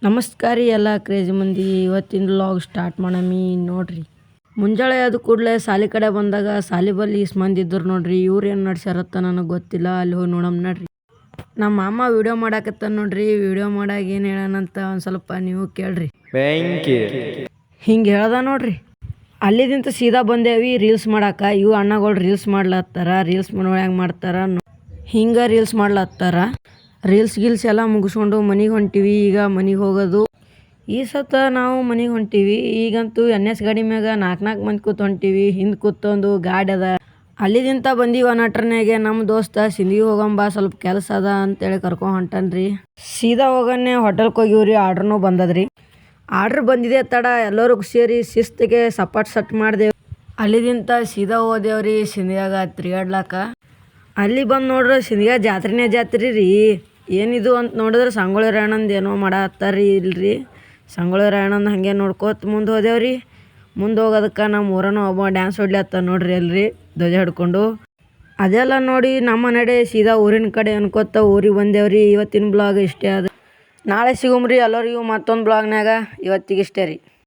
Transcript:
ನಮಸ್ಕಾರ ರೀ ಎಲ್ಲ ಕ್ರೇಜಿ ಮಂದಿ. ಇವತ್ತಿನ ವ್ಲಾಗ್ ಸ್ಟಾರ್ಟ್ ಮಾಡಮಿ ನೋಡ್ರಿ. ಮುಂಜಾನೆ ಅದು ಕೂಡಲೇ ಸಾಲಿ ಕಡೆ ಬಂದಾಗ ಸಾಲಿ ಬಲ್ಲಿ ಇಸ್ ಮಂದಿ ಇದ್ರು ನೋಡ್ರಿ. ಇವ್ರು ಏನು ನಡ್ಸ್ಯಾರತ್ತ ನನಗೆ ಗೊತ್ತಿಲ್ಲ. ಅಲ್ಲಿ ಹೋಗಿ ನೋಡಮ್ ನಡ್ರಿ. ನಮ್ಮ ಮಾಮ ವಿಡಿಯೋ ಮಾಡಾಕತ್ತ ನೋಡ್ರಿ. ವಿಡಿಯೋ ಮಾಡಾಗ ಏನು ಹೇಳೋಣಂತ ಒಂದು ಸ್ವಲ್ಪ ನೀವು ಕೇಳ್ರಿ. ಹಿಂಗೆ ಹೇಳ್ದ ನೋಡ್ರಿ. ಅಲ್ಲಿದಿಂತ ಸೀದಾ ಬಂದೇವಿ ರೀಲ್ಸ್ ಮಾಡಾಕ. ಇವು ಅಣ್ಣಗಳು ರೀಲ್ಸ್ ಮಾಡ್ಲತ್ತಾರ. ರೀಲ್ಸ್ ಹೆಂಗೆ ಮಾಡ್ತಾರ ಹಿಂಗೆ ರೀಲ್ಸ್ ಮಾಡ್ಲತ್ತಾರ. ರೀಲ್ಸ್ ಗಿಲ್ಸ್ ಎಲ್ಲ ಮುಗಿಸ್ಕೊಂಡು ಮನೆಗೆ ಹೊಂಟಿವಿ. ಈಗ ಮನೆಗೆ ಹೋಗೋದು. ಈ ಸತ ನಾವು ಮನೆಗೆ ಹೊಂಟಿವಿ. ಈಗಂತೂ NS ಗಾಡಿ ಮ್ಯಾಗ 4 ಮಂದಿ ಕೂತ್ ಹೊಂಟಿವಿ. ಹಿಂದೆ ಕೂತೊಂದು ಗಾಡಿ ಅದ. ಅಲ್ಲಿದಿಂತ ಬಂದೀವಿ ಅನಟ್ರನ್ಯಾಗೆ ನಮ್ಮ ದೋಸ್ತ ಸಿಂಧಿಗೆ ಹೋಗಂಬ ಸ್ವಲ್ಪ ಕೆಲಸ ಅದ ಅಂತೇಳಿ ಕರ್ಕೊಂಡು ಹೊಂಟನ್ರಿ. ಸೀದಾ ಹೋಗನ್ನೇ ಹೋಟೆಲ್ಗೆ ಹೋಗಿವ್ರಿ. ಆರ್ಡ್ರೂ ಬಂದದ್ರಿ. ಆರ್ಡ್ರ್ ಬಂದಿದೆ ತಡ ಎಲ್ಲರೂ ಸೇರಿ ಶಿಸ್ತಿಗೆ ಸಪಾಟ್ ಸಟ್ ಮಾಡ್ದೇವು. ಅಲ್ಲಿದಿಂತ ಸೀದಾ ಹೋದೇವ್ರಿ ಸಿಂಧಿಯಾಗ ತಿರ್ಗಾಡ್ಲಾಕ. ಅಲ್ಲಿ ಬಂದು ನೋಡ್ರಿ ಸಿಂಧಿಗ ಜಾತ್ರೆನೇ ಜಾತ್ರೆ ರೀ. ಏನಿದು ಅಂತ ನೋಡಿದ್ರೆ ಸಂಗೊಳ್ಳಿ ರಾಯಣ್ಣಂದು ಏನೋ ಮಾಡತ್ತಾರ್ರಿ. ಇಲ್ರಿ ಸಂಗೊಳ್ಳಿ ರಾಯಣ್ಣಂದು ಹಾಗೆ ನೋಡ್ಕೋತ ಮುಂದೆ ಹೋದೇವ್ರಿ. ಮುಂದೆ ಹೋಗೋದಕ್ಕೆ ನಮ್ಮ ಊರನ ಒಬ್ಬ ಡ್ಯಾನ್ಸ್ ಹೊಡ್ಲತ್ತ ನೋಡ್ರಿ ಅಲ್ರಿ ಧ್ವಜ ಹಿಡ್ಕೊಂಡು. ಅದೆಲ್ಲ ನೋಡಿ ನಮ್ಮ ನಡೆ ಸೀದಾ ಊರಿನ ಕಡೆ ಅನ್ಕೋತ ಊರಿಗೆ ಬಂದೇವ್ರಿ. ಇವತ್ತಿನ ಬ್ಲಾಗ್ ಇಷ್ಟೇ ಅದ. ನಾಳೆ ಸಿಗುಮ್ರಿ ಎಲ್ಲರಿಗೂ ಮತ್ತೊಂದು ಬ್ಲಾಗ್ನಾಗ. ಇವತ್ತಿಗೆ ಇಷ್ಟೇ ರೀ.